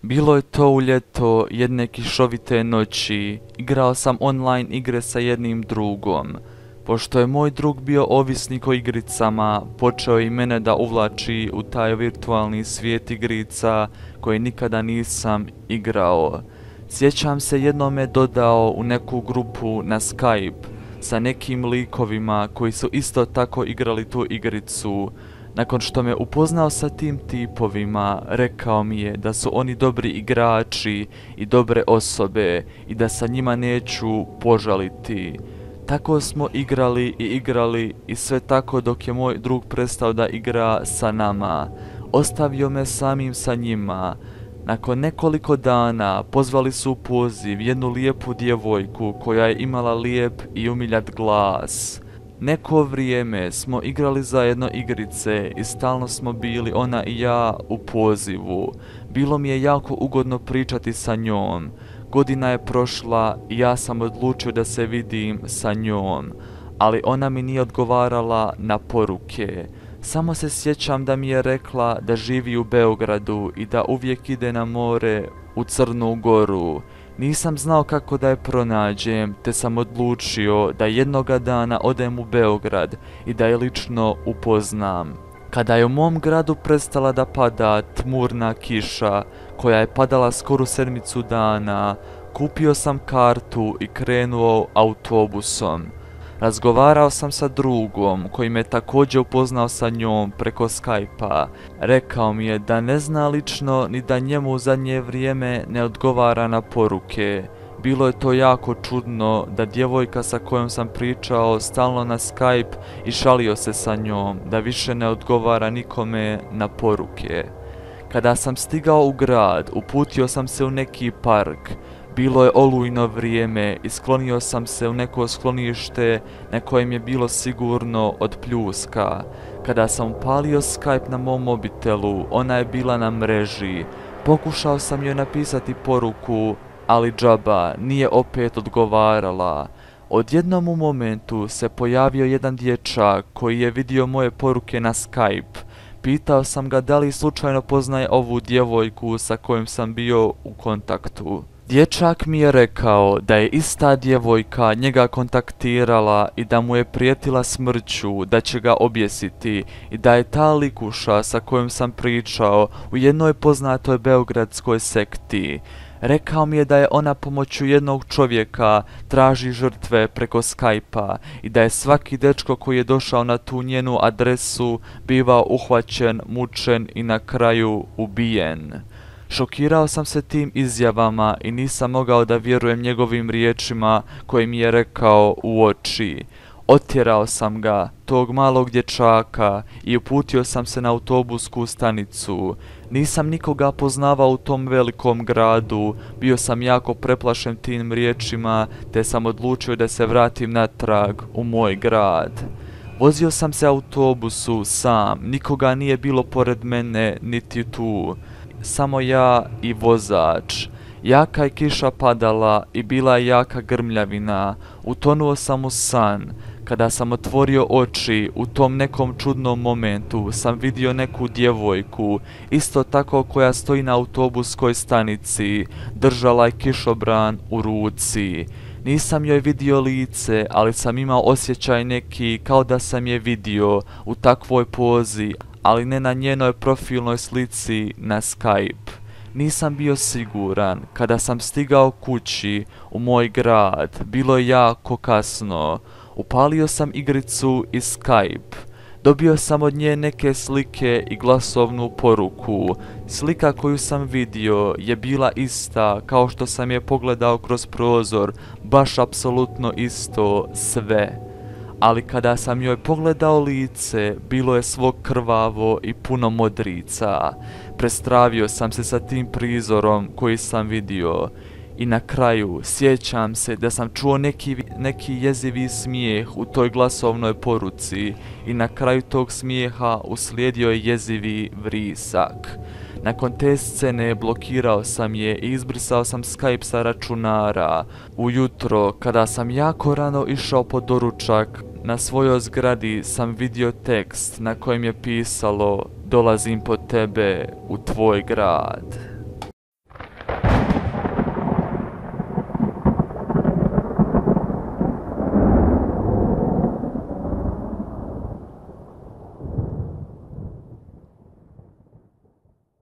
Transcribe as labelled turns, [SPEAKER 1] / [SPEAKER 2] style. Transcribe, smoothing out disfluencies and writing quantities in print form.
[SPEAKER 1] Bilo je to u ljeto jedne kišovite noći. Igrao sam online igre sa jednim drugom. Pošto je moj drug bio ovisnik o igricama, počeo je i mene da uvlači u taj virtualni svijet igrica koje nikada nisam igrao. Sjećam se, jednom me dodao u neku grupu na Skype sa nekim likovima koji su isto tako igrali tu igricu. Nakon što me upoznao sa tim tipovima, rekao mi je da su oni dobri igrači i dobre osobe i da sa njima neću požaliti. Tako smo igrali i sve tako dok je moj drug prestao da igra sa nama. Ostavio me samim sa njima. Nakon nekoliko dana pozvali su u poziv jednu lijepu djevojku koja je imala lijep i umiljat glas. Neko vrijeme smo igrali zajedno igrice i stalno smo bili, ona i ja, u pozivu. Bilo mi je jako ugodno pričati sa njom. Godina je prošla i ja sam odlučio da se vidim sa njom, ali ona mi nije odgovarala na poruke. Samo se sjećam da mi je rekla da živi u Beogradu i da uvijek ide na more u Crnu Goru. Nisam znao kako da je pronađem, te sam odlučio da jednoga dana odem u Beograd i da je lično upoznam. Kada je u mom gradu prestala da pada tmurna kiša, koja je padala skoro 7 dana, kupio sam kartu i krenuo autobusom. Razgovarao sam sa drugom koji me također upoznao sa njom preko Skype-a. Rekao mi je da ne zna lično ni da njemu u zadnje vrijeme ne odgovara na poruke. Bilo je to jako čudno da djevojka sa kojom sam pričao stalno na Skype i šalio se sa njom da više ne odgovara nikome na poruke. Kada sam stigao u grad, uputio sam se u neki park. Bilo je olujno vrijeme i sklonio sam se u neko sklonište na kojem je bilo sigurno od pljuska. Kada sam upalio Skype na mom mobitelu, ona je bila na mreži. Pokušao sam joj napisati poruku, ali džaba, nije opet odgovarala. Odjednom u momentu se pojavio jedan dječak koji je vidio moje poruke na Skype. Pitao sam ga da li slučajno poznaje ovu djevojku sa kojom sam bio u kontaktu. Dječak mi je rekao da je ista djevojka njega kontaktirala i da mu je prijetila smrću, da će ga objesiti i da je ta likuša sa kojom sam pričao u jednoj poznatoj beogradskoj sekti. Rekao mi je da je ona pomoću jednog čovjeka traži žrtve preko Skype-a i da je svaki dečko koji je došao na tu njenu adresu bivao uhvaćen, mučen i na kraju ubijen. Šokirao sam se tim izjavama i nisam mogao da vjerujem njegovim riječima koje mi je rekao u oči. Otjerao sam ga, tog malog dječaka, i uputio sam se na autobusku stanicu. Nisam nikoga poznavao u tom velikom gradu, bio sam jako preplašen tim riječima, te sam odlučio da se vratim natrag u moj grad. Vozio sam se autobusu sam, nikoga nije bilo pored mene niti tu. Samo ja i vozač. Jaka je kiša padala i bila je jaka grmljavina. Utonuo sam u san. Kada sam otvorio oči, u tom nekom čudnom momentu sam vidio neku djevojku, isto tako koja stoji na autobuskoj stanici, držala je kišobran u ruci. Nisam joj vidio lice, ali sam imao osjećaj neki kao da sam je vidio u takvoj pozi, ali ne na njenoj profilnoj slici na Skype. Nisam bio siguran. Kada sam stigao kući u moj grad, bilo je jako kasno. Upalio sam igricu i Skype. Dobio sam od nje neke slike i glasovnu poruku. Slika koju sam vidio je bila ista kao što sam je pogledao kroz prozor, baš apsolutno isto sve. Ali kada sam joj pogledao lice, bilo je svo krvavo i puno modrica. Prestravio sam se sa tim prizorom koji sam vidio. I na kraju sjećam se da sam čuo neki jezivi smijeh u toj glasovnoj poruci i na kraju tog smijeha uslijedio je jezivi vrisak. Nakon te scene blokirao sam je i izbrisao sam Skype sa računara. Ujutro, kada sam jako rano išao po doručak, na svojoj zgradi sam vidio tekst na kojem je pisalo: dolazim po tebe u tvoj grad.